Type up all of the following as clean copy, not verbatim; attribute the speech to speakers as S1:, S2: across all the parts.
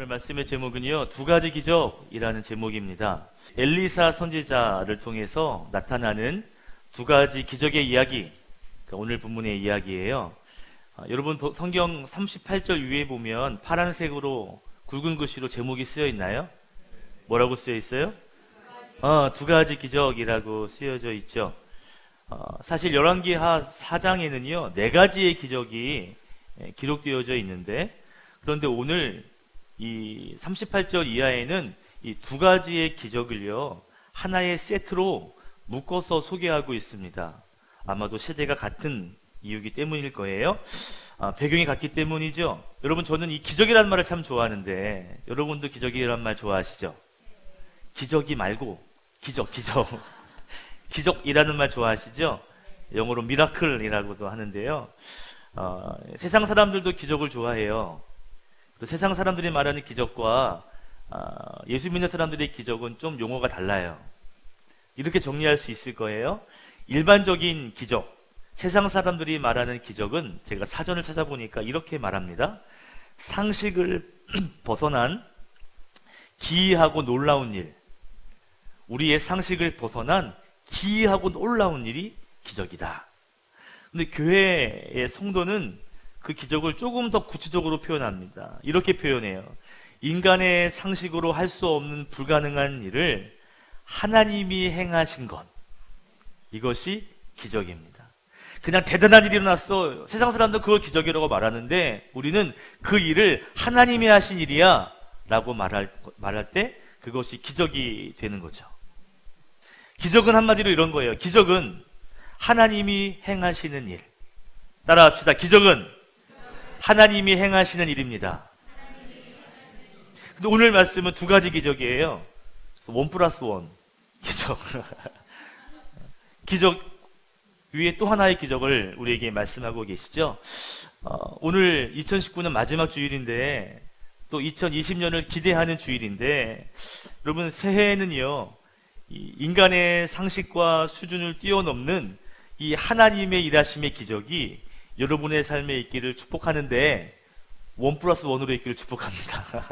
S1: 오늘 말씀의 제목은요, 두 가지 기적이라는 제목입니다. 엘리사 선지자를 통해서 나타나는 두 가지 기적의 이야기, 그러니까 오늘 본문의 이야기예요. 여러분 성경 38절 위에 보면 파란색으로 굵은 글씨로 제목이 쓰여 있나요? 뭐라고 쓰여 있어요? 두 가지 기적이라고 쓰여져 있죠. 사실 열왕기하 4장에는요, 네 가지의 기적이 기록되어져 있는데, 그런데 오늘 이 38절 이하에는 이 두 가지의 기적을요, 하나의 세트로 묶어서 소개하고 있습니다. 아마도 세대가 같은 이유이기 때문일 거예요. 배경이 같기 때문이죠. 여러분, 저는 이 기적이라는 말을 참 좋아하는데, 여러분도 기적이라는 말 좋아하시죠? 기적이 말고 기적 기적이라는 말 좋아하시죠? 영어로 미라클이라고도 하는데요. 세상 사람들도 기적을 좋아해요. 또 세상 사람들이 말하는 기적과 예수 믿는 사람들의 기적은 좀 용어가 달라요. 이렇게 정리할 수 있을 거예요. 일반적인 기적, 세상 사람들이 말하는 기적은 제가 사전을 찾아보니까 이렇게 말합니다. 상식을 벗어난 기이하고 놀라운 일, 우리의 상식을 벗어난 기이하고 놀라운 일이 기적이다. 근데 교회의 성도는 그 기적을 조금 더 구체적으로 표현합니다. 이렇게 표현해요. 인간의 상식으로 할 수 없는 불가능한 일을 하나님이 행하신 것, 이것이 기적입니다. 그냥 대단한 일이 일어났어, 세상 사람도 그걸 기적이라고 말하는데, 우리는 그 일을 하나님이 하신 일이야 라고 말할 때 그것이 기적이 되는 거죠. 기적은 한마디로 이런 거예요. 기적은 하나님이 행하시는 일. 따라합시다. 기적은 하나님이 행하시는 일입니다. 근데 오늘 말씀은 두 가지 기적이에요. 1+1 기적. 기적 위에 또 하나의 기적을 우리에게 말씀하고 계시죠. 오늘 2019년 마지막 주일인데, 또 2020년을 기대하는 주일인데, 여러분, 새해에는요, 이 인간의 상식과 수준을 뛰어넘는 이 하나님의 일하심의 기적이 여러분의 삶에 있기를 축복하는데, 1+1으로 있기를 축복합니다.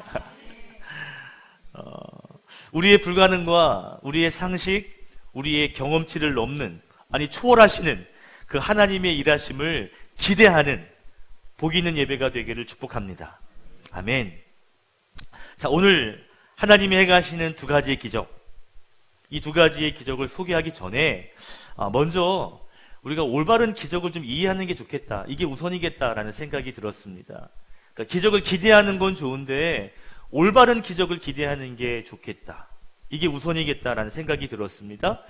S1: 우리의 불가능과 우리의 상식, 우리의 경험치를 넘는, 아니 초월하시는 그 하나님의 일하심을 기대하는 복 있는 예배가 되기를 축복합니다. 아멘. 자, 오늘 하나님이 행하시는 두 가지의 기적, 이 두 가지의 기적을 소개하기 전에 먼저 우리가 올바른 기적을 좀 이해하는 게 좋겠다, 이게 우선이겠다라는 생각이 들었습니다. 그러니까 기적을 기대하는 건 좋은데 올바른 기적을 기대하는 게 좋겠다, 이게 우선이겠다라는 생각이 들었습니다.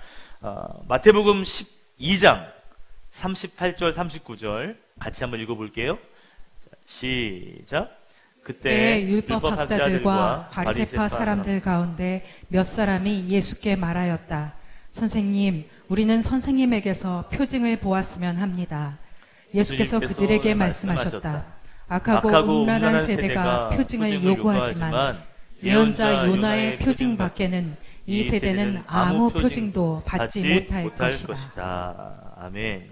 S1: 마태복음 12장 38절 39절 같이 한번 읽어볼게요. 자, 시작.
S2: 그때 율법학자들과 바리새파 사람들 가운데 몇 사람이 예수께 말하였다. 선생님, 우리는 선생님에게서 표징을 보았으면 합니다. 예수께서 그들에게 말씀하셨다. 악하고 음란한 세대가 표징을 요구하지만 예언자 요나의 표징 밖에는 이 세대는 아무 표징도 받지 못할 것이다.
S1: 아멘.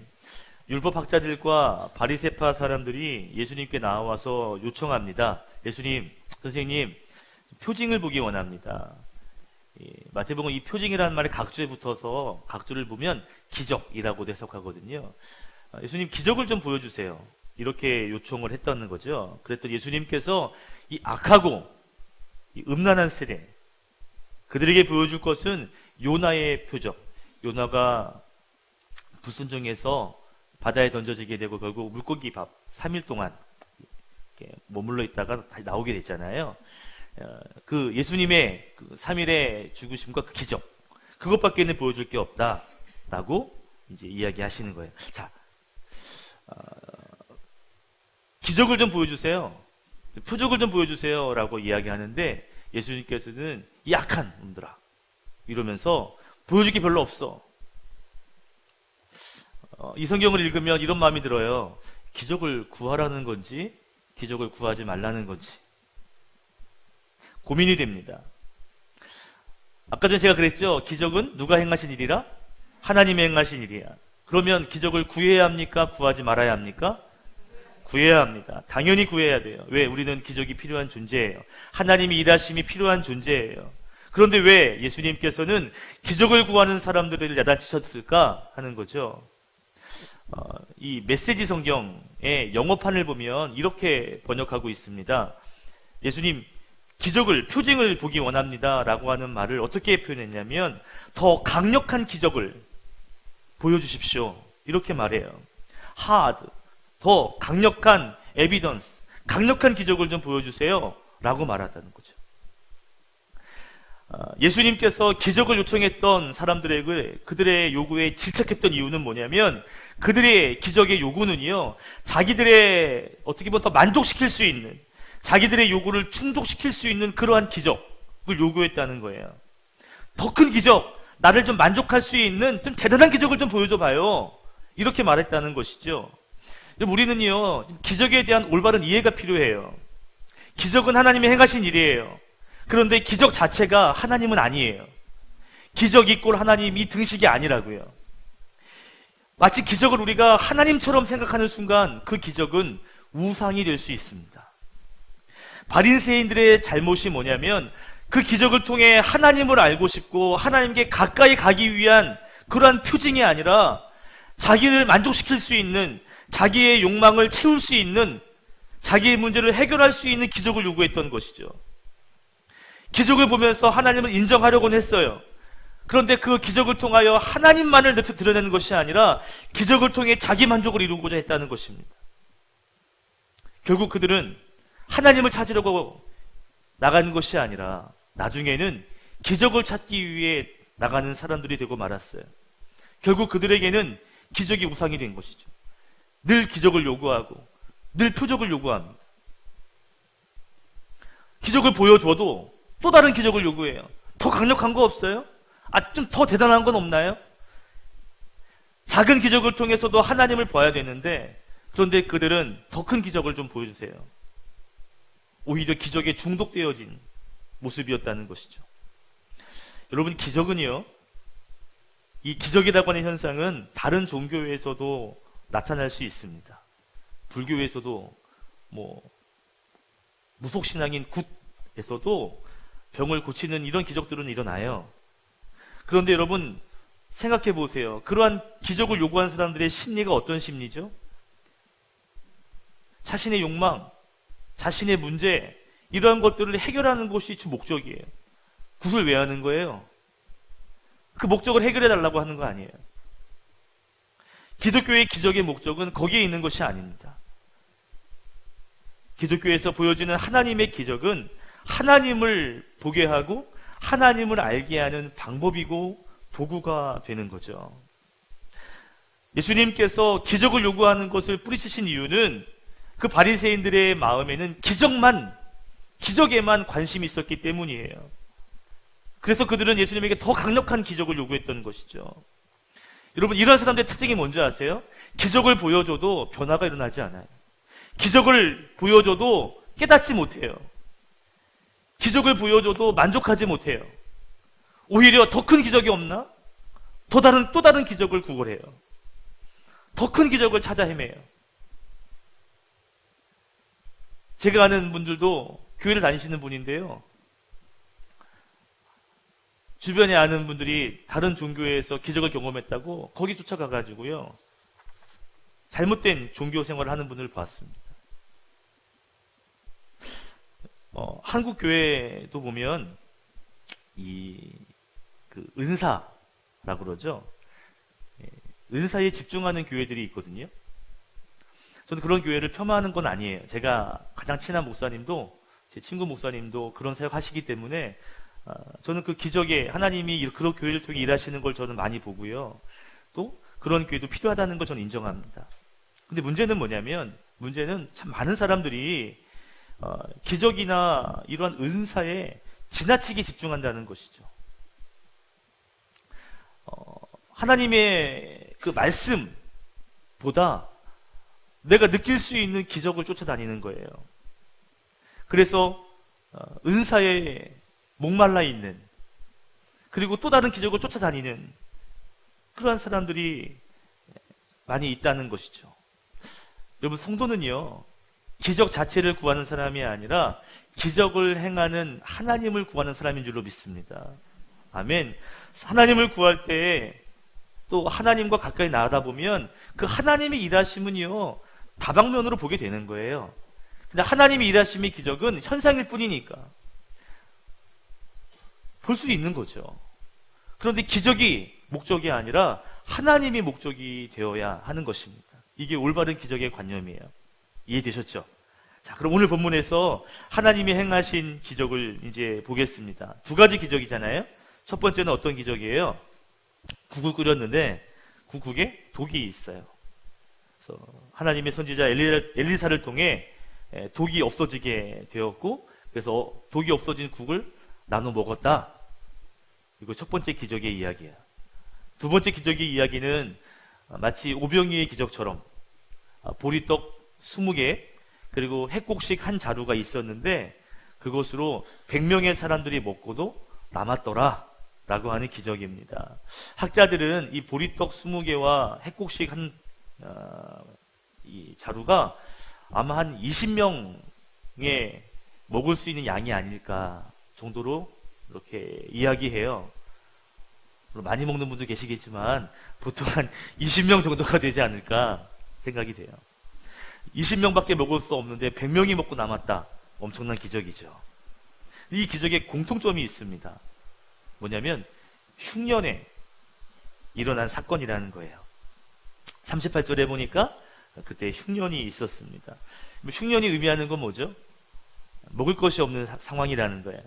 S1: 율법학자들과 바리새파 사람들이 예수님께 나와서 요청합니다. 예수님, 선생님, 표징을 보기 원합니다. 마태복음 이 표징이라는 말이 각주에 붙어서 각주를 보면 기적이라고 해석하거든요. 예수님, 기적을 좀 보여주세요, 이렇게 요청을 했다는 거죠. 그랬더니 예수님께서 이 악하고 이 음란한 세대, 그들에게 보여줄 것은 요나의 표적. 요나가 불순종해서 바다에 던져지게 되고 결국 물고기 밥 3일 동안 머물러 있다가 다시 나오게 됐잖아요. 그 예수님의 그 3일의 죽으심과 그 기적, 그것밖에는 보여줄 게 없다라고 이제 이야기하시는 거예요. 자, 기적을 좀 보여주세요, 표적을 좀 보여주세요라고 이야기하는데, 예수님께서는 이 악한 놈들아 이러면서 보여줄 게 별로 없어. 이 성경을 읽으면 이런 마음이 들어요. 기적을 구하라는 건지 기적을 구하지 말라는 건지 고민이 됩니다. 아까 전에 제가 그랬죠. 기적은 누가 행하신 일이라? 하나님이 행하신 일이야. 그러면 기적을 구해야 합니까? 구하지 말아야 합니까? 구해야 합니다. 당연히 구해야 돼요. 왜? 우리는 기적이 필요한 존재예요. 하나님이 일하심이 필요한 존재예요. 그런데 왜 예수님께서는 기적을 구하는 사람들을 야단치셨을까 하는 거죠. 이 메시지 성경의 영어판을 보면 이렇게 번역하고 있습니다. 예수님, 기적을, 표징을 보기 원합니다 라고 하는 말을 어떻게 표현했냐면, 더 강력한 기적을 보여주십시오, 이렇게 말해요. hard, 더 강력한 evidence, 강력한 기적을 좀 보여주세요 라고 말하다는 거죠. 예수님께서 기적을 요청했던 사람들에게 그들의 요구에 질책했던 이유는 뭐냐면, 그들의 기적의 요구는요, 자기들의 어떻게 보면 더 만족시킬 수 있는, 자기들의 요구를 충족시킬 수 있는 그러한 기적을 요구했다는 거예요. 더 큰 기적, 나를 좀 만족할 수 있는 좀 대단한 기적을 좀 보여줘 봐요, 이렇게 말했다는 것이죠. 우리는요, 기적에 대한 올바른 이해가 필요해요. 기적은 하나님이 행하신 일이에요. 그런데 기적 자체가 하나님은 아니에요. 기적 이꼴 하나님이 등식이 아니라고요. 마치 기적을 우리가 하나님처럼 생각하는 순간 그 기적은 우상이 될 수 있습니다. 바리새인들의 잘못이 뭐냐면, 그 기적을 통해 하나님을 알고 싶고 하나님께 가까이 가기 위한 그러한 표징이 아니라 자기를 만족시킬 수 있는, 자기의 욕망을 채울 수 있는, 자기의 문제를 해결할 수 있는 기적을 요구했던 것이죠. 기적을 보면서 하나님을 인정하려고는 했어요. 그런데 그 기적을 통하여 하나님만을 드러내는 것이 아니라 기적을 통해 자기 만족을 이루고자 했다는 것입니다. 결국 그들은 하나님을 찾으려고 나가는 것이 아니라 나중에는 기적을 찾기 위해 나가는 사람들이 되고 말았어요. 결국 그들에게는 기적이 우상이 된 것이죠. 늘 기적을 요구하고 늘 표적을 요구합니다. 기적을 보여줘도 또 다른 기적을 요구해요. 더 강력한 거 없어요? 좀 더 대단한 건 없나요? 작은 기적을 통해서도 하나님을 봐야 되는데, 그런데 그들은 더 큰 기적을 좀 보여주세요. 오히려 기적에 중독되어진 모습이었다는 것이죠. 여러분, 기적은요, 이 기적이라고 하는 현상은 다른 종교에서도 나타날 수 있습니다. 불교에서도, 무속신앙인 굿에서도 병을 고치는 이런 기적들은 일어나요. 그런데 여러분, 생각해 보세요. 그러한 기적을 요구하는 사람들의 심리가 어떤 심리죠? 자신의 욕망, 자신의 문제, 이러한 것들을 해결하는 것이 주 목적이에요. 굿을 왜 하는 거예요? 그 목적을 해결해 달라고 하는 거 아니에요. 기독교의 기적의 목적은 거기에 있는 것이 아닙니다. 기독교에서 보여지는 하나님의 기적은 하나님을 보게 하고 하나님을 알게 하는 방법이고 도구가 되는 거죠. 예수님께서 기적을 요구하는 것을 뿌리치신 이유는 그 바리새인들의 마음에는 기적에만 관심이 있었기 때문이에요. 그래서 그들은 예수님에게 더 강력한 기적을 요구했던 것이죠. 여러분, 이런 사람들의 특징이 뭔지 아세요? 기적을 보여줘도 변화가 일어나지 않아요. 기적을 보여줘도 깨닫지 못해요. 기적을 보여줘도 만족하지 못해요. 오히려 더 큰 기적이 없나? 또 다른 기적을 구걸해요. 더 큰 기적을 찾아 헤매요. 제가 아는 분들도 교회를 다니시는 분인데요, 주변에 아는 분들이 다른 종교에서 기적을 경험했다고 거기 쫓아가가지고요, 잘못된 종교 생활을 하는 분을 봤습니다. 한국 교회도 보면 은사라고 그러죠. 은사에 집중하는 교회들이 있거든요. 저는 그런 교회를 폄하하는 건 아니에요. 제가 가장 친한 목사님도, 제 친구 목사님도 그런 사역 하시기 때문에 저는 그 기적에 하나님이 그런 교회를 통해 일하시는 걸 저는 많이 보고요, 또 그런 교회도 필요하다는 걸 저는 인정합니다. 근데 문제는 뭐냐면, 문제는 참 많은 사람들이 기적이나 이러한 은사에 지나치게 집중한다는 것이죠. 하나님의 그 말씀보다 내가 느낄 수 있는 기적을 쫓아다니는 거예요. 그래서 은사에 목말라 있는, 그리고 또 다른 기적을 쫓아다니는 그러한 사람들이 많이 있다는 것이죠. 여러분, 성도는요, 기적 자체를 구하는 사람이 아니라 기적을 행하는 하나님을 구하는 사람인 줄로 믿습니다. 아멘. 하나님을 구할 때 또 하나님과 가까이 나가다 보면 그 하나님의 일하심은요, 다방면으로 보게 되는 거예요. 근데 하나님의 일하심의 기적은 현상일 뿐이니까 볼 수 있는 거죠. 그런데 기적이 목적이 아니라 하나님이 목적이 되어야 하는 것입니다. 이게 올바른 기적의 관념이에요. 이해되셨죠? 자, 그럼 오늘 본문에서 하나님이 행하신 기적을 이제 보겠습니다. 두 가지 기적이잖아요. 첫 번째는 어떤 기적이에요? 국을 끓였는데 국에 독이 있어요. 그래서 하나님의 선지자 엘리사를 통해 독이 없어지게 되었고, 그래서 독이 없어진 국을 나눠 먹었다. 이거 첫 번째 기적의 이야기야. 두 번째 기적의 이야기는 마치 오병이의 기적처럼 보리떡 20개 그리고 햇곡식 한 자루가 있었는데 그것으로 100명의 사람들이 먹고도 남았더라 라고 하는 기적입니다. 학자들은 이 보리떡 20개와 햇곡식 이 자루가 아마 한 20명에 먹을 수 있는 양이 아닐까 정도로 이렇게 이야기해요. 많이 먹는 분도 계시겠지만 보통 한 20명 정도가 되지 않을까 생각이 돼요. 20명밖에 먹을 수 없는데 100명이 먹고 남았다. 엄청난 기적이죠. 이 기적에 공통점이 있습니다. 뭐냐면 흉년에 일어난 사건이라는 거예요. 38절에 보니까 그때 흉년이 있었습니다. 흉년이 의미하는 건 뭐죠? 먹을 것이 없는 상황이라는 거예요.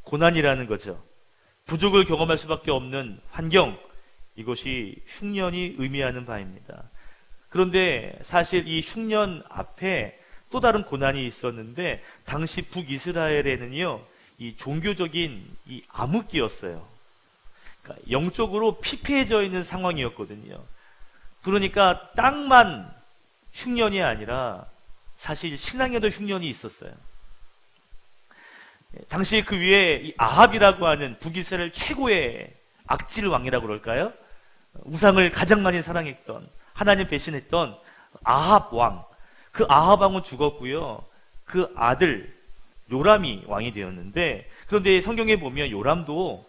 S1: 고난이라는 거죠. 부족을 경험할 수밖에 없는 환경, 이것이 흉년이 의미하는 바입니다. 그런데 사실 이 흉년 앞에 또 다른 고난이 있었는데 당시 북이스라엘에는요, 이 종교적인 이 암흑기였어요. 그러니까 영적으로 피폐해져 있는 상황이었거든요. 그러니까 땅만 흉년이 아니라 사실 신앙에도 흉년이 있었어요. 당시 그 위에 이 아합이라고 하는 북이스라엘 최고의 악질 왕이라고 그럴까요? 우상을 가장 많이 사랑했던, 하나님 배신했던 아합 왕. 그 아합 왕은 죽었고요. 그 아들 요람이 왕이 되었는데, 그런데 성경에 보면 요람도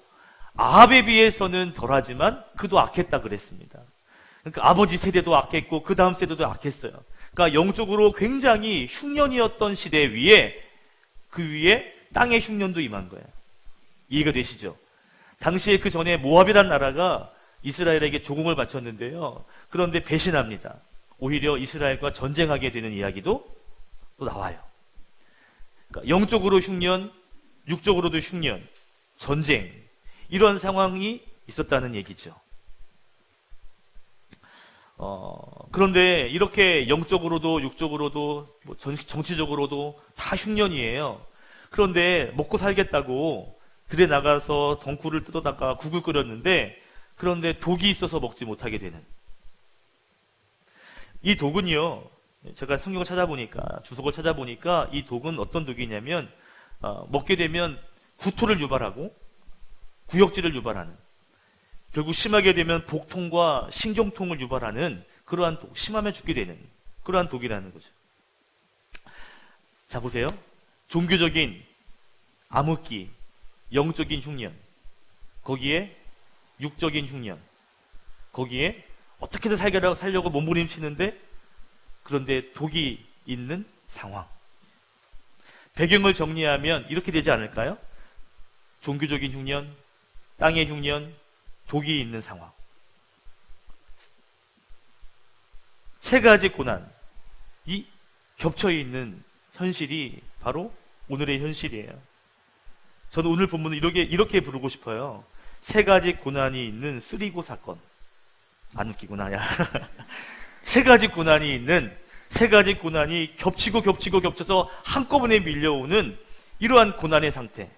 S1: 아합에 비해서는 덜하지만 그도 악했다 그랬습니다. 그러니까 아버지 세대도 악했고 그 다음 세대도 악했어요. 그러니까 영적으로 굉장히 흉년이었던 시대 위에, 그 위에 땅의 흉년도 임한 거예요. 이해가 되시죠? 당시에 그 전에 모압이란 나라가 이스라엘에게 조공을 바쳤는데요. 그런데 배신합니다. 오히려 이스라엘과 전쟁하게 되는 이야기도 또 나와요. 그러니까 영적으로 흉년, 육적으로도 흉년, 전쟁, 이런 상황이 있었다는 얘기죠. 그런데 이렇게 영적으로도 육적으로도 정치적으로도 다 흉년이에요. 그런데 먹고 살겠다고 들에 나가서 덩굴을 뜯어다가 국을 끓였는데, 그런데 독이 있어서 먹지 못하게 되는. 이 독은요, 제가 성경을 찾아보니까, 주석을 찾아보니까 이 독은 어떤 독이냐면 먹게 되면 구토를 유발하고 구역질을 유발하는, 결국 심하게 되면 복통과 신경통을 유발하는 그러한 독, 심하면 죽게 되는 그러한 독이라는 거죠. 자, 보세요. 종교적인 암흑기, 영적인 흉년, 거기에 육적인 흉년, 거기에 어떻게든 살려고 몸부림치는데, 그런데 독이 있는 상황. 배경을 정리하면 이렇게 되지 않을까요? 종교적인 흉년, 땅의 흉년, 독이 있는 상황. 세 가지 고난이 겹쳐 있는 현실이 바로 오늘의 현실이에요. 저는 오늘 본문을 이렇게 부르고 싶어요. 세 가지 고난이 있는 쓰리고 사건. 안 웃기구나, 야. 세 가지 고난이 있는, 세 가지 고난이 겹쳐서 한꺼번에 밀려오는 이러한 고난의 상태.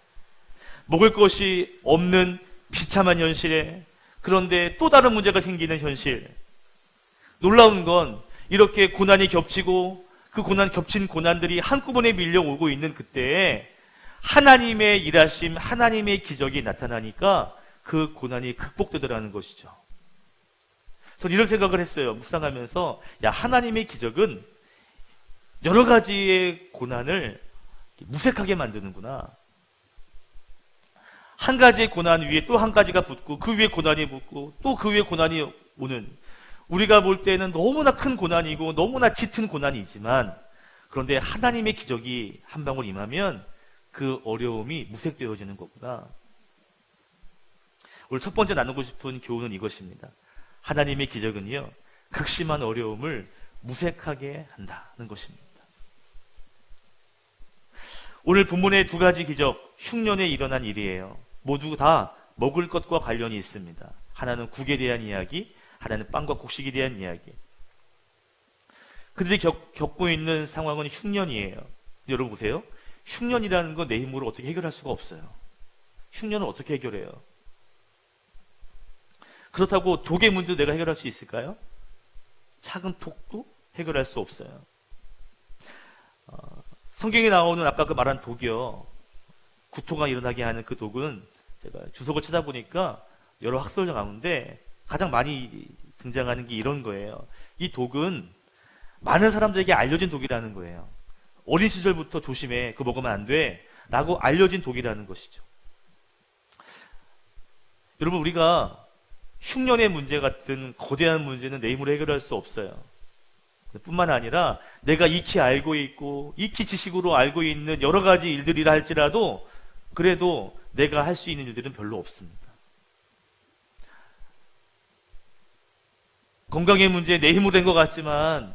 S1: 먹을 것이 없는 비참한 현실에, 그런데 또 다른 문제가 생기는 현실. 놀라운 건 이렇게 고난이 겹치고 그 겹친 고난들이 한꺼번에 밀려오고 있는 그때에 하나님의 일하심, 하나님의 기적이 나타나니까 그 고난이 극복되더라는 것이죠. 저는 이런 생각을 했어요. 묵상하면서, 야, 하나님의 기적은 여러 가지의 고난을 무색하게 만드는구나. 한 가지의 고난 위에 또 한 가지가 붙고 그 위에 고난이 붙고 또 그 위에 고난이 오는, 우리가 볼 때는 너무나 큰 고난이고 너무나 짙은 고난이지만, 그런데 하나님의 기적이 한 방울 임하면 그 어려움이 무색되어지는 거구나. 오늘 첫 번째 나누고 싶은 교훈은 이것입니다. 하나님의 기적은요, 극심한 어려움을 무색하게 한다는 것입니다. 오늘 본문의 두 가지 기적, 흉년에 일어난 일이에요. 모두 다 먹을 것과 관련이 있습니다. 하나는 국에 대한 이야기, 하나는 빵과 곡식에 대한 이야기. 그들이 겪고 있는 상황은 흉년이에요. 여러분 보세요. 흉년이라는 건 내 힘으로 어떻게 해결할 수가 없어요. 흉년을 어떻게 해결해요? 그렇다고 독의 문제도 내가 해결할 수 있을까요? 작은 독도 해결할 수 없어요. 성경에 나오는 아까 그 말한 독이요, 구토가 일어나게 하는 그 독은 제가 주석을 찾아보니까 여러 학설 가운데 가장 많이 등장하는 게 이런 거예요. 이 독은 많은 사람들에게 알려진 독이라는 거예요. 어린 시절부터 조심해, 그거 먹으면 안 돼 라고 알려진 독이라는 것이죠. 여러분, 우리가 흉년의 문제 같은 거대한 문제는 내 힘으로 해결할 수 없어요. 뿐만 아니라 내가 익히 알고 있고 익히 지식으로 알고 있는 여러 가지 일들이라 할지라도 그래도 내가 할 수 있는 일들은 별로 없습니다. 건강의 문제 내 힘으로 된 것 같지만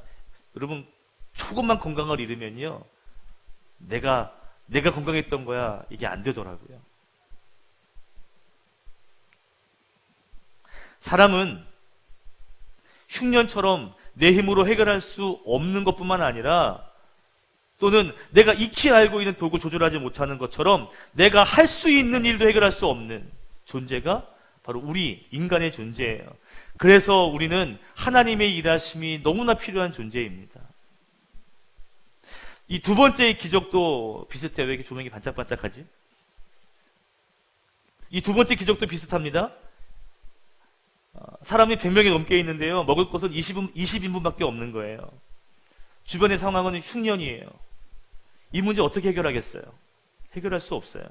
S1: 여러분, 조금만 건강을 잃으면요, 내가 건강했던 거야 이게 안 되더라고요. 사람은 흉년처럼 내 힘으로 해결할 수 없는 것뿐만 아니라, 또는 내가 익히 알고 있는 독을 조절하지 못하는 것처럼 내가 할 수 있는 일도 해결할 수 없는 존재가 바로 우리 인간의 존재예요. 그래서 우리는 하나님의 일하심이 너무나 필요한 존재입니다. 이 두 번째 기적도 비슷해요. 왜 이렇게 조명이 반짝반짝하지? 이 두 번째 기적도 비슷합니다. 사람이 100명이 넘게 있는데요, 먹을 것은 20인분밖에 없는 거예요. 주변의 상황은 흉년이에요. 이 문제 어떻게 해결하겠어요? 해결할 수 없어요.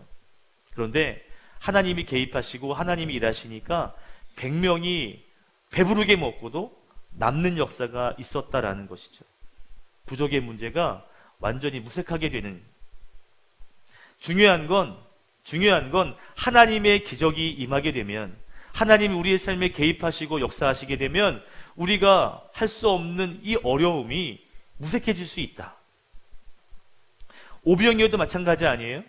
S1: 그런데 하나님이 개입하시고 하나님이 일하시니까 100명이 배부르게 먹고도 남는 역사가 있었다라는 것이죠. 부족의 문제가 완전히 무색하게 되는. 중요한 건 하나님의 기적이 임하게 되면, 하나님이 우리의 삶에 개입하시고 역사하시게 되면 우리가 할 수 없는 이 어려움이 무색해질 수 있다. 오병이어도 마찬가지 아니에요?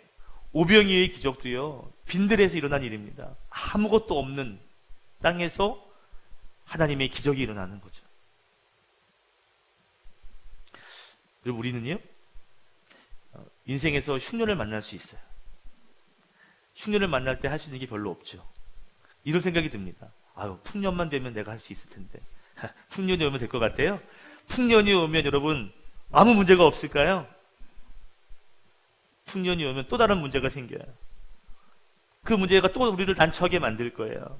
S1: 오병이어의 기적도요, 빈들에서 일어난 일입니다. 아무것도 없는 땅에서 하나님의 기적이 일어나는 거죠. 그리고 우리는요, 인생에서 흉년을 만날 수 있어요. 흉년을 만날 때 할 수 있는 게 별로 없죠. 이런 생각이 듭니다. 아유, 풍년만 되면 내가 할 수 있을 텐데. 풍년이 오면 될 것 같아요? 풍년이 오면 여러분 아무 문제가 없을까요? 풍년이 오면 또 다른 문제가 생겨요. 그 문제가 또 우리를 단초하게 만들 거예요.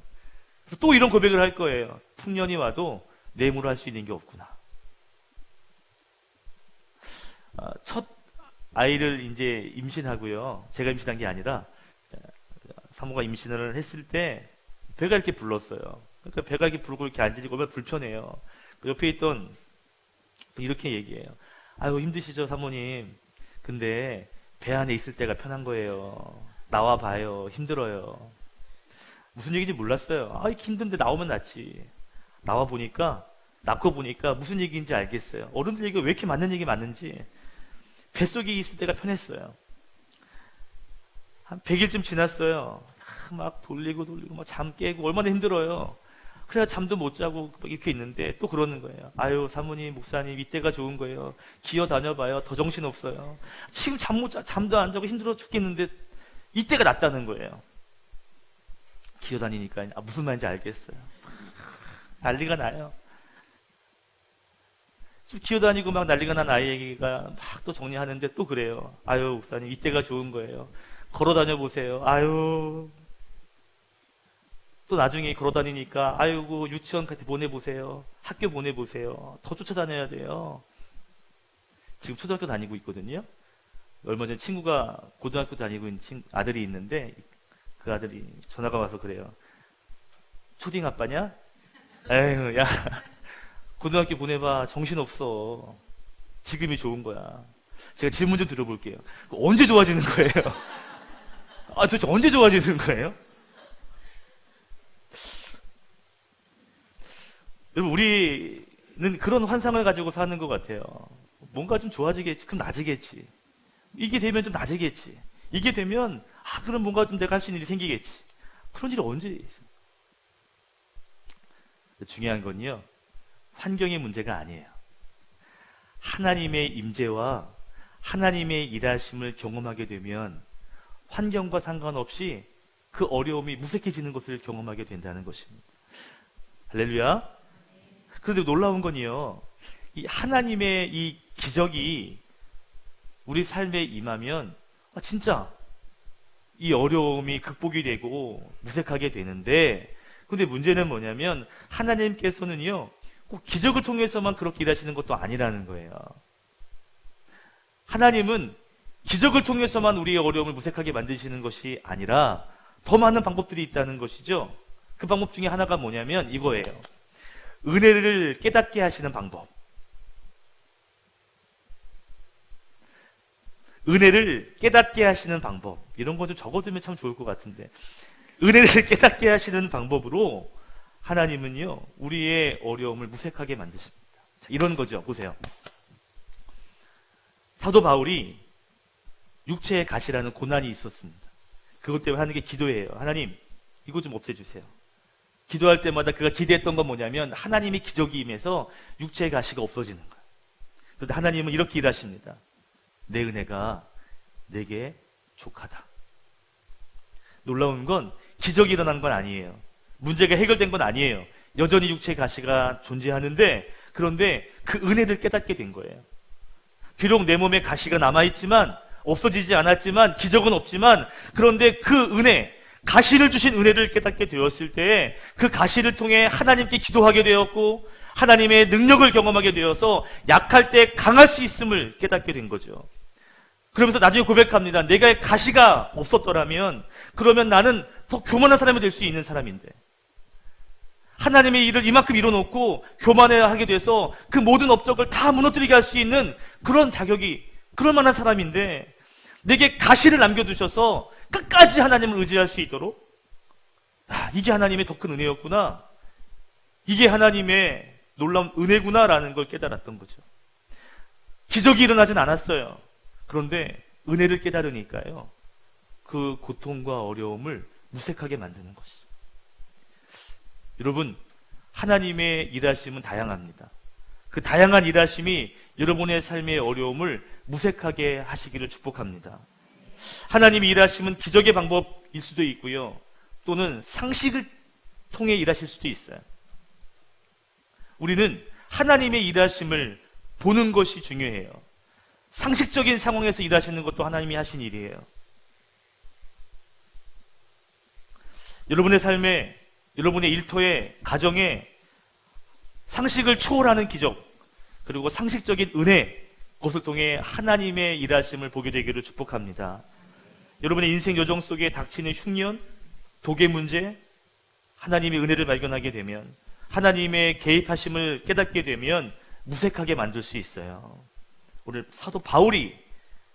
S1: 또 이런 고백을 할 거예요. 풍년이 와도 내 힘으로 할 수 있는 게 없구나. 첫 아이를 이제 임신하고요, 제가 임신한 게 아니라 사모가 임신을 했을 때 배가 이렇게 불렀어요. 그러니까 배가 이렇게 부르고 이렇게 앉으니까 얼마나 불편해요. 그 옆에 있던 이렇게 얘기해요. 아유, 힘드시죠 사모님. 근데 배 안에 있을 때가 편한 거예요. 나와 봐요. 힘들어요. 무슨 얘기인지 몰랐어요. 아, 힘든데 나오면 낫지. 나와 보니까, 낳고 보니까 무슨 얘기인지 알겠어요. 어른들 얘기가 왜 이렇게 맞는 얘기 맞는지. 뱃속에 있을 때가 편했어요. 한 100일쯤 지났어요. 막 돌리고 막 잠 깨고 얼마나 힘들어요. 그래야 잠도 못 자고 이렇게 있는데 또 그러는 거예요. 아유, 사모님, 목사님, 이때가 좋은 거예요. 기어 다녀봐요. 더 정신 없어요. 지금 잠도 안 자고 힘들어 죽겠는데 이때가 낫다는 거예요. 기어 다니니까 무슨 말인지 알겠어요. 난리가 나요. 지금 기어 다니고 막 난리가 난 아이가 막 또 정리하는데 또 그래요. 아유, 목사님, 이때가 좋은 거예요. 걸어 다녀 보세요. 아유. 또 나중에 걸어 다니니까 아이고, 유치원 같이 보내보세요. 학교 보내보세요. 더 쫓아다녀야 돼요. 지금 초등학교 다니고 있거든요. 얼마 전에 친구가 고등학교 다니고 있는 아들이 있는데 그 아들이 전화가 와서 그래요. 초딩 아빠냐? 에휴, 야, 고등학교 보내봐. 정신없어. 지금이 좋은 거야. 제가 질문 좀 들어볼게요. 언제 좋아지는 거예요? 도대체 언제 좋아지는 거예요? 여러분, 우리는 그런 환상을 가지고 사는 것 같아요. 뭔가 좀 좋아지겠지. 그럼 나아지겠지. 이게 되면 좀 나아지겠지. 이게 되면, 그럼 뭔가 좀 내가 할 수 있는 일이 생기겠지. 그런 일이 언제 있어요? 중요한 건요, 환경의 문제가 아니에요. 하나님의 임재와 하나님의 일하심을 경험하게 되면 환경과 상관없이 그 어려움이 무색해지는 것을 경험하게 된다는 것입니다. 할렐루야. 그런데 놀라운 건요, 이 하나님의 이 기적이 우리 삶에 임하면 진짜 이 어려움이 극복이 되고 무색하게 되는데, 근데 문제는 뭐냐면 하나님께서는요 꼭 기적을 통해서만 그렇게 일하시는 것도 아니라는 거예요. 하나님은 기적을 통해서만 우리의 어려움을 무색하게 만드시는 것이 아니라 더 많은 방법들이 있다는 것이죠. 그 방법 중에 하나가 뭐냐면 이거예요. 은혜를 깨닫게 하시는 방법. 은혜를 깨닫게 하시는 방법. 이런 거 좀 적어두면 참 좋을 것 같은데, 은혜를 깨닫게 하시는 방법으로 하나님은요 우리의 어려움을 무색하게 만드십니다. 자, 이런 거죠. 보세요. 사도 바울이 육체의 가시라는 고난이 있었습니다. 그것 때문에 하는 게 기도예요. 하나님, 이거 좀 없애주세요. 기도할 때마다 그가 기대했던 건 뭐냐면 하나님이 기적이 임해서 육체의 가시가 없어지는 거예요. 그런데 하나님은 이렇게 일하십니다. 내 은혜가 내게 족하다. 놀라운 건 기적이 일어난 건 아니에요. 문제가 해결된 건 아니에요. 여전히 육체의 가시가 존재하는데, 그런데 그 은혜를 깨닫게 된 거예요. 비록 내 몸에 가시가 남아있지만, 없어지지 않았지만, 기적은 없지만, 그런데 그 은혜, 가시를 주신 은혜를 깨닫게 되었을 때 그 가시를 통해 하나님께 기도하게 되었고 하나님의 능력을 경험하게 되어서 약할 때 강할 수 있음을 깨닫게 된 거죠. 그러면서 나중에 고백합니다. 내가 가시가 없었더라면 그러면 나는 더 교만한 사람이 될 수 있는 사람인데, 하나님의 일을 이만큼 이뤄놓고 교만하게 돼서 그 모든 업적을 다 무너뜨리게 할 수 있는 그런 자격이, 그럴 만한 사람인데 내게 가시를 남겨두셔서 끝까지 하나님을 의지할 수 있도록, 이게 하나님의 더 큰 은혜였구나, 이게 하나님의 놀라운 은혜구나라는 걸 깨달았던 거죠. 기적이 일어나진 않았어요. 그런데 은혜를 깨달으니까요 그 고통과 어려움을 무색하게 만드는 것이죠. 여러분, 하나님의 일하심은 다양합니다. 그 다양한 일하심이 여러분의 삶의 어려움을 무색하게 하시기를 축복합니다. 하나님의 일하심은 기적의 방법일 수도 있고요, 또는 상식을 통해 일하실 수도 있어요. 우리는 하나님의 일하심을 보는 것이 중요해요. 상식적인 상황에서 일하시는 것도 하나님이 하신 일이에요. 여러분의 삶에, 여러분의 일터에, 가정에 상식을 초월하는 기적, 그리고 상식적인 은혜, 그것을 통해 하나님의 일하심을 보게 되기를 축복합니다. 여러분의 인생 여정 속에 닥치는 흉년, 독의 문제, 하나님의 은혜를 발견하게 되면, 하나님의 개입하심을 깨닫게 되면 무색하게 만들 수 있어요. 오늘 사도 바울이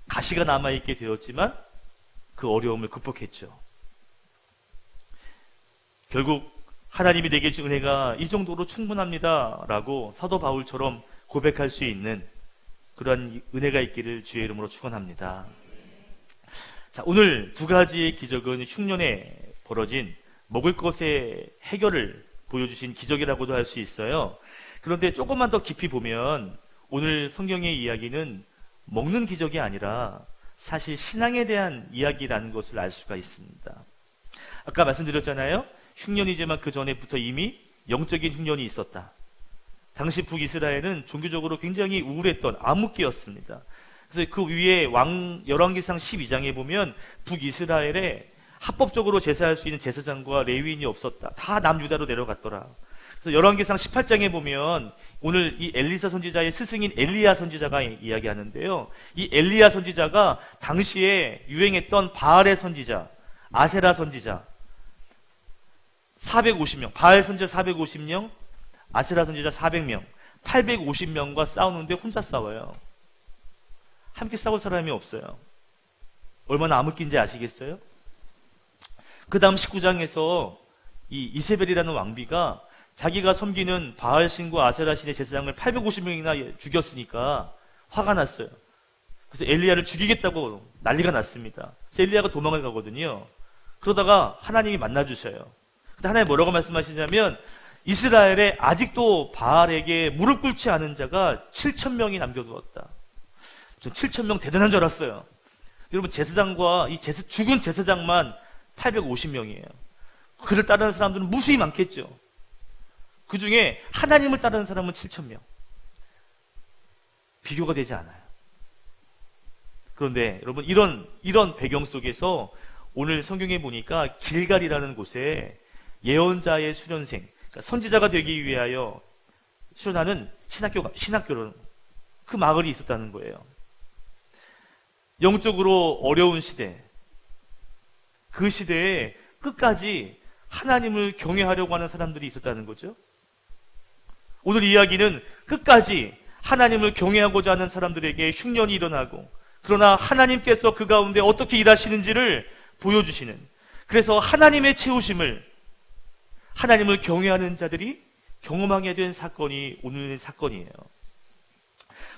S1: 가시가 남아있게 되었지만 그 어려움을 극복했죠. 결국 하나님이 내게 주신 은혜가 이 정도로 충분합니다 라고 사도 바울처럼 고백할 수 있는 그러한 은혜가 있기를 주의 이름으로 축원합니다. 자, 오늘 두 가지의 기적은 흉년에 벌어진 먹을 것의 해결을 보여주신 기적이라고도 할 수 있어요. 그런데 조금만 더 깊이 보면 오늘 성경의 이야기는 먹는 기적이 아니라 사실 신앙에 대한 이야기라는 것을 알 수가 있습니다. 아까 말씀드렸잖아요. 흉년이지만 그 전에부터 이미 영적인 흉년이 있었다. 당시 북이스라엘은 종교적으로 굉장히 우울했던 암흑기였습니다. 그래서 그 위에 열왕기상 12장에 보면 북이스라엘에 합법적으로 제사할 수 있는 제사장과 레위인이 없었다. 다 남유다로 내려갔더라. 그래서 열왕기상 18장에 보면 오늘 이 엘리사 선지자의 스승인 엘리야 선지자가 이야기하는데요. 이 엘리야 선지자가 당시에 유행했던 바알의 선지자, 아세라 선지자 450명, 바알 선지자 450명, 아세라 선지자 400명, 850명과 싸우는데 혼자 싸워요. 함께 싸울 사람이 없어요. 얼마나 암흑기인지 아시겠어요? 그 다음 19장에서 이 이세벨이라는 왕비가 자기가 섬기는 바알 신과 아세라 신의 제사장을 850명이나 죽였으니까 화가 났어요. 그래서 엘리야를 죽이겠다고 난리가 났습니다. 그래서 엘리야가 도망을 가거든요. 그러다가 하나님이 만나주셔요. 근데 하나님 뭐라고 말씀하시냐면 이스라엘에 아직도 바알에게 무릎 꿇지 않은 자가 7,000명이 남겨두었다. 전 7,000명 대단한 줄 알았어요. 여러분 제사장과 이 죽은 제사장만 850명이에요. 그를 따르는 사람들은 무수히 많겠죠. 그 중에 하나님을 따르는 사람은 7,000명. 비교가 되지 않아요. 그런데 여러분 이런 배경 속에서 오늘 성경에 보니까 길갈이라는 곳에 예언자의 수련생, 그러니까 선지자가 되기 위하여 수련하는 신학교는 그 마을이 있었다는 거예요. 영적으로 어려운 시대, 그 시대에 끝까지 하나님을 경외하려고 하는 사람들이 있었다는 거죠. 오늘 이야기는 끝까지 하나님을 경외하고자 하는 사람들에게 흉년이 일어나고, 그러나 하나님께서 그 가운데 어떻게 일하시는지를 보여주시는, 그래서 하나님의 채우심을 하나님을 경외하는 자들이 경험하게 된 사건이 오늘의 사건이에요.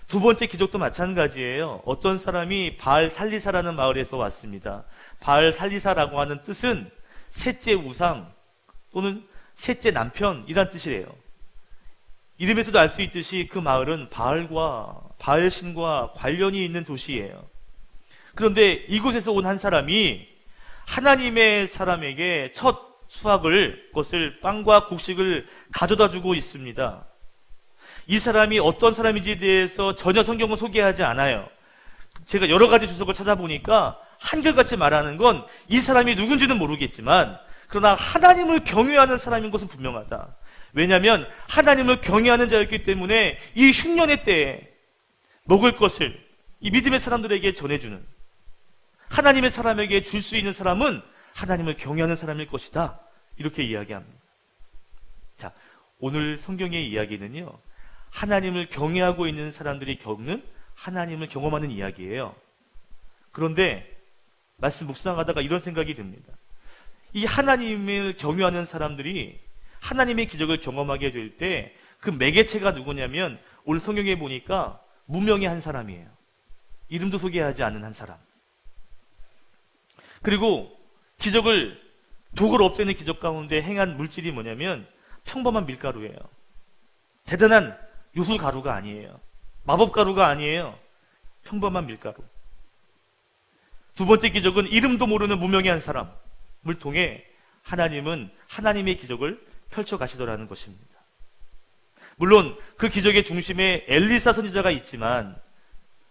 S1: 두 번째 기적도 마찬가지예요. 어떤 사람이 바알 살리사라는 마을에서 왔습니다. 바알 살리사라고 하는 뜻은 셋째 우상 또는 셋째 남편이란 뜻이래요. 이름에서도 알 수 있듯이 그 마을은 바알 신과 관련이 있는 도시예요. 그런데 이곳에서 온 한 사람이 하나님의 사람에게 첫 수확을, 그것을 빵과 곡식을 가져다 주고 있습니다. 이 사람이 어떤 사람인지에 대해서 전혀 성경은 소개하지 않아요. 제가 여러 가지 주석을 찾아보니까 한결같이 말하는 건 이 사람이 누군지는 모르겠지만, 그러나 하나님을 경외하는 사람인 것은 분명하다. 왜냐하면 하나님을 경외하는 자였기 때문에 이 흉년의 때에 먹을 것을 이 믿음의 사람들에게 전해주는, 하나님의 사람에게 줄 수 있는 사람은 하나님을 경외하는 사람일 것이다. 이렇게 이야기합니다. 자, 오늘 성경의 이야기는요, 하나님을 경외하고 있는 사람들이 겪는 하나님을 경험하는 이야기예요. 그런데 말씀 묵상하다가 이런 생각이 듭니다. 이 하나님을 경외하는 사람들이 하나님의 기적을 경험하게 될 때 그 매개체가 누구냐면 오늘 성경에 보니까 무명의 한 사람이에요. 이름도 소개하지 않은 한 사람. 그리고 독을 없애는 기적 가운데 행한 물질이 뭐냐면 평범한 밀가루예요. 대단한 요술가루가 아니에요. 마법가루가 아니에요. 평범한 밀가루. 두 번째 기적은 이름도 모르는 무명의 한 사람을 통해 하나님은 하나님의 기적을 펼쳐 가시더라는 것입니다. 물론 그 기적의 중심에 엘리사 선지자가 있지만,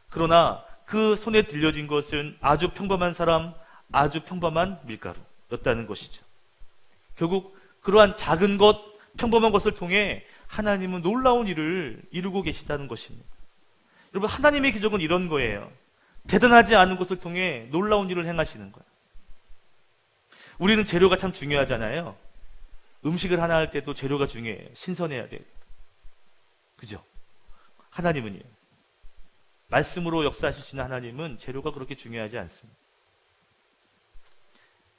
S1: 그러나 그 손에 들려진 것은 아주 평범한 사람, 아주 평범한 밀가루였다는 것이죠. 결국 그러한 작은 것, 평범한 것을 통해 하나님은 놀라운 일을 이루고 계시다는 것입니다. 여러분, 하나님의 기적은 이런 거예요. 대단하지 않은 것을 통해 놀라운 일을 행하시는 거예요. 우리는 재료가 참 중요하잖아요. 음식을 하나 할 때도 재료가 중요해요. 신선해야 돼요. 그죠? 하나님은요, 말씀으로 역사하실 수 있는 하나님은 재료가 그렇게 중요하지 않습니다.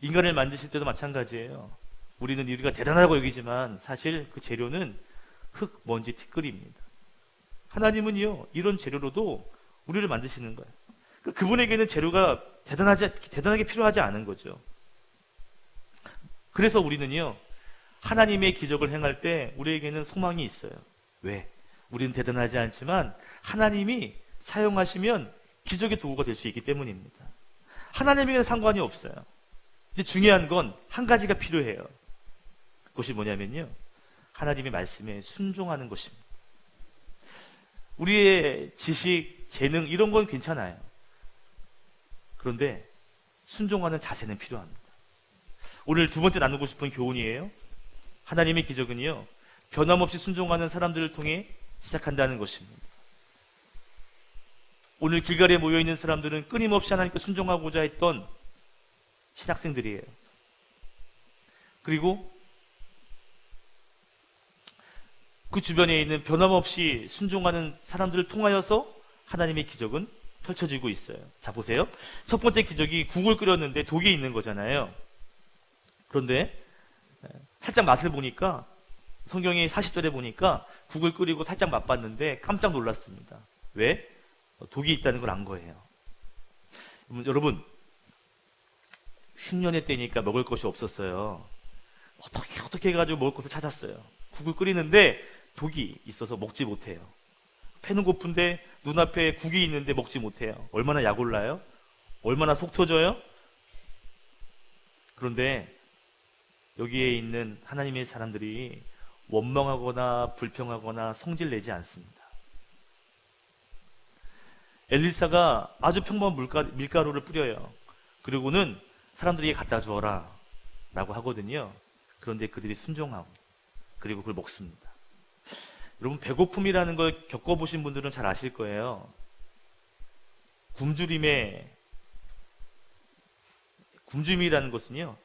S1: 인간을 만드실 때도 마찬가지예요. 우리는 우리가 대단하다고 여기지만 사실 그 재료는 흙, 먼지, 티끌입니다. 하나님은요, 이런 재료로도 우리를 만드시는 거예요. 그분에게는 재료가 대단하게 필요하지 않은 거죠. 그래서 우리는요, 하나님의 기적을 행할 때 우리에게는 소망이 있어요. 왜? 우리는 대단하지 않지만 하나님이 사용하시면 기적의 도구가 될 수 있기 때문입니다. 하나님에게는 상관이 없어요. 근데 중요한 건 한 가지가 필요해요. 그것이 뭐냐면요, 하나님의 말씀에 순종하는 것입니다. 우리의 지식, 재능 이런 건 괜찮아요. 그런데 순종하는 자세는 필요합니다. 오늘 두 번째 나누고 싶은 교훈이에요. 하나님의 기적은요, 변함없이 순종하는 사람들을 통해 시작한다는 것입니다. 오늘 길가리에 모여있는 사람들은 끊임없이 하나님께 순종하고자 했던 신학생들이에요. 그리고 그 주변에 있는 변함없이 순종하는 사람들을 통하여서 하나님의 기적은 펼쳐지고 있어요. 자, 보세요. 첫 번째 기적이 국을 끓였는데 독이 있는 거잖아요. 그런데 살짝 맛을 보니까, 성경의 40절에 보니까 국을 끓이고 살짝 맛봤는데 깜짝 놀랐습니다. 왜? 독이 있다는 걸 안 거예요. 여러분, 흉년의 때니까 먹을 것이 없었어요. 어떻게 해가지고 먹을 것을 찾았어요. 국을 끓이는데 독이 있어서 먹지 못해요. 배는 고픈데 눈앞에 국이 있는데 먹지 못해요. 얼마나 약올라요? 얼마나 속 터져요? 그런데 여기에 있는 하나님의 사람들이 원망하거나 불평하거나 성질내지 않습니다. 엘리사가 아주 평범한 밀가루를 뿌려요. 그리고는 사람들에게 갖다 주어라 라고 하거든요. 그런데 그들이 순종하고 그리고 그걸 먹습니다. 여러분, 배고픔이라는 걸 겪어보신 분들은 잘 아실 거예요. 굶주림이라는 것은요,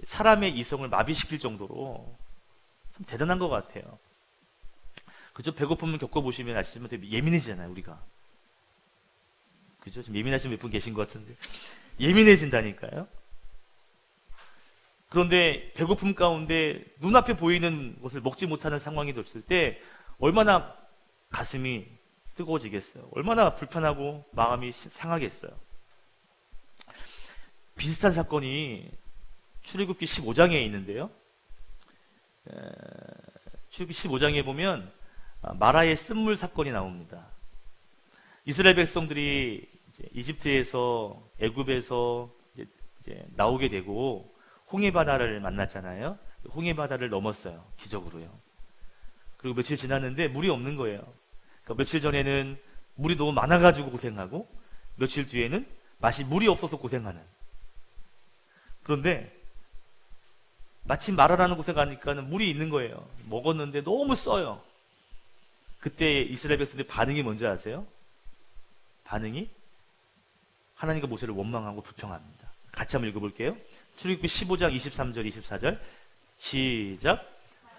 S1: 사람의 이성을 마비시킬 정도로 참 대단한 것 같아요. 그죠? 배고픔을 겪어보시면 아시지만 되게 예민해지잖아요, 우리가. 그죠? 좀 예민하신 몇 분 계신 것 같은데. 예민해진다니까요. 그런데 배고픔 가운데 눈앞에 보이는 것을 먹지 못하는 상황이 됐을 때 얼마나 가슴이 뜨거워지겠어요. 얼마나 불편하고 마음이 상하겠어요. 비슷한 사건이 출애굽기 15장에 있는데요. 출애굽기 15장에 보면 마라의 쓴물 사건이 나옵니다. 이스라엘 백성들이 이집트에서, 애굽에서 이제 나오게 되고 홍해 바다를 만났잖아요. 홍해 바다를 넘었어요. 기적으로요. 그리고 며칠 지났는데 물이 없는 거예요. 그러니까 며칠 전에는 물이 너무 많아가지고 고생하고, 며칠 뒤에는 물이 없어서 고생하는. 그런데 마침 마라라는 곳에 가니까는 물이 있는 거예요. 먹었는데 너무 써요. 그때 이스라엘 백성들의 반응이 뭔지 아세요? 반응이 하나님과 모세를 원망하고 불평합니다. 같이 한번 읽어볼게요. 출애굽기 15장 23절 24절 시작.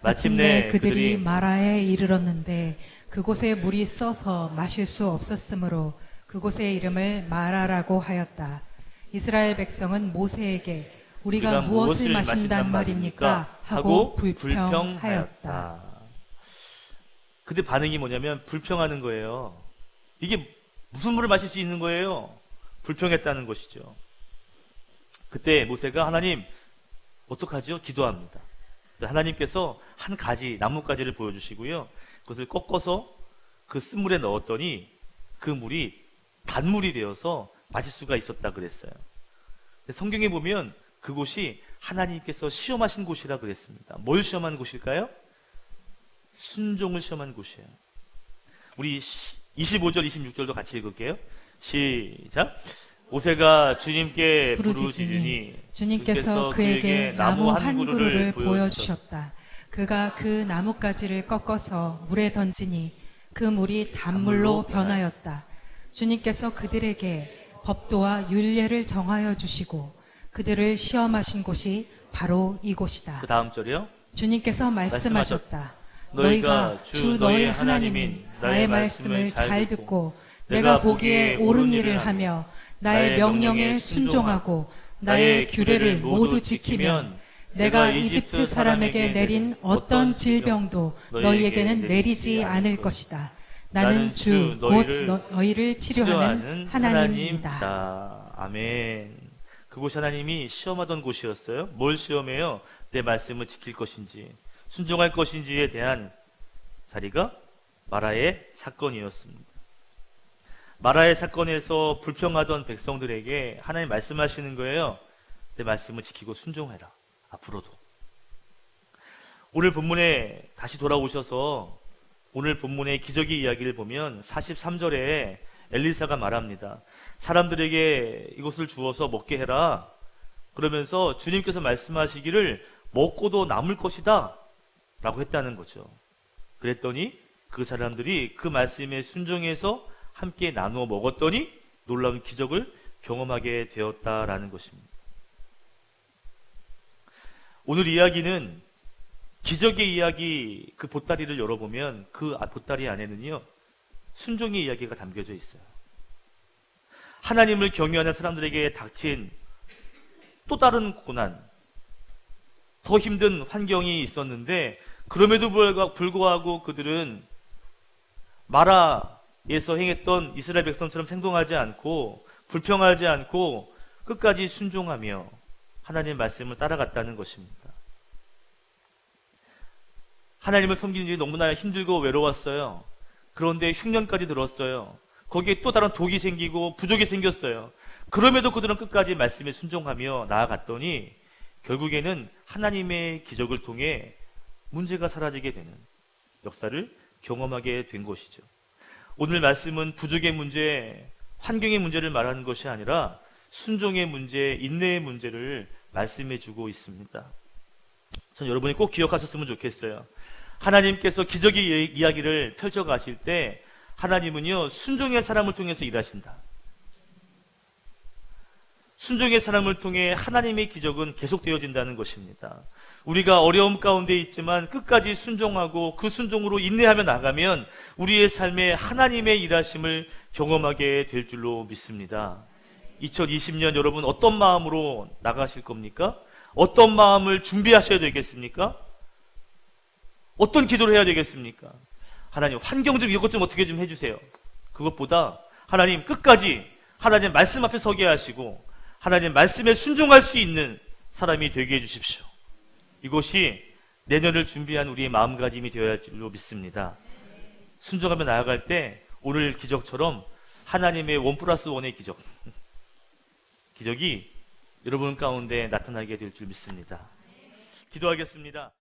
S2: 마침내 그들이 마라에 이르렀는데 그곳에 물이 써서 마실 수 없었으므로 그곳의 이름을 마라라고 하였다. 이스라엘 백성은 모세에게 우리가 무엇을 마신단 말입니까? 하고 불평하였다. 그때 반응이 뭐냐면 불평하는 거예요. 이게 무슨 물을 마실 수 있는 거예요? 불평했다는 것이죠. 그때 모세가 하나님 어떡하죠? 기도합니다. 하나님께서 한 가지, 나뭇가지를 보여주시고요. 그것을 꺾어서 그 쓴물에 넣었더니 그 물이 단물이 되어서 마실 수가 있었다 그랬어요. 성경에 보면 그곳이 하나님께서 시험하신 곳이라 그랬습니다. 뭘 시험한 곳일까요? 순종을 시험한 곳이에요. 우리 25절, 26절도 같이 읽을게요. 시작. 모세가 주님께 부르짖으니 주님께서 그에게 나무 한 그루를 보여주셨다. 그가 그 나뭇가지를 꺾어서 물에 던지니 그 물이 단물로 변하였다. 주님께서 그들에게 법도와 율례를 정하여 주시고 그들을 시험하신 곳이 바로 이곳이다.
S1: 그 다음 절이요.
S2: 주님께서 말씀하셨다. 너희가 주 너희 하나님인 나의 말씀을 잘 듣고 내가 보기에 옳은 일을 하며 나의 명령에 순종하고 나의 규례를 모두 지키면 내가 이집트 사람에게 내린 어떤 질병도 너희에게는 내리지 않을 것이다. 나는 주 곧 너희를 치료하는 하나님입니다.
S1: 아멘. 그곳이 하나님이 시험하던 곳이었어요. 뭘 시험해요? 내 말씀을 지킬 것인지 순종할 것인지에 대한 자리가 마라의 사건이었습니다. 마라의 사건에서 불평하던 백성들에게 하나님 말씀하시는 거예요. 내 말씀을 지키고 순종해라. 앞으로도. 오늘 본문에 다시 돌아오셔서 오늘 본문의 기적의 이야기를 보면 43절에 엘리사가 말합니다. 사람들에게 이것을 주어서 먹게 해라. 그러면서 주님께서 말씀하시기를 먹고도 남을 것이다 라고 했다는 거죠. 그랬더니 그 사람들이 그 말씀에 순종해서 함께 나누어 먹었더니 놀라운 기적을 경험하게 되었다라는 것입니다. 오늘 이야기는 기적의 이야기, 그 보따리를 열어보면 그 보따리 안에는요, 순종의 이야기가 담겨져 있어요. 하나님을 경외하는 사람들에게 닥친 또 다른 고난, 더 힘든 환경이 있었는데 그럼에도 불구하고 그들은 마라에서 행했던 이스라엘 백성처럼 생동하지 않고 불평하지 않고 끝까지 순종하며 하나님의 말씀을 따라갔다는 것입니다. 하나님을 섬기는 일이 너무나 힘들고 외로웠어요. 그런데 흉년까지 들었어요. 거기에 또 다른 독이 생기고 부족이 생겼어요. 그럼에도 그들은 끝까지 말씀에 순종하며 나아갔더니 결국에는 하나님의 기적을 통해 문제가 사라지게 되는 역사를 경험하게 된 것이죠. 오늘 말씀은 부족의 문제, 환경의 문제를 말하는 것이 아니라 순종의 문제, 인내의 문제를 말씀해 주고 있습니다. 전 여러분이 꼭 기억하셨으면 좋겠어요. 하나님께서 기적의 이야기를 펼쳐 가실 때 하나님은요, 순종의 사람을 통해서 일하신다. 순종의 사람을 통해 하나님의 기적은 계속되어진다는 것입니다. 우리가 어려움 가운데 있지만 끝까지 순종하고 그 순종으로 인내하며 나가면 우리의 삶에 하나님의 일하심을 경험하게 될 줄로 믿습니다. 2020년 여러분 어떤 마음으로 나가실 겁니까? 어떤 마음을 준비하셔야 되겠습니까? 어떤 기도를 해야 되겠습니까? 하나님, 환경 좀 이것 좀 어떻게 좀 해주세요. 그것보다 하나님 끝까지 하나님 말씀 앞에 서게 하시고 하나님 말씀에 순종할 수 있는 사람이 되게 해주십시오. 이것이 내년을 준비한 우리의 마음가짐이 되어야 할 줄로 믿습니다. 순종하며 나아갈 때 오늘 기적처럼 하나님의 1+1의 기적이 여러분 가운데 나타나게 될 줄 믿습니다. 기도하겠습니다.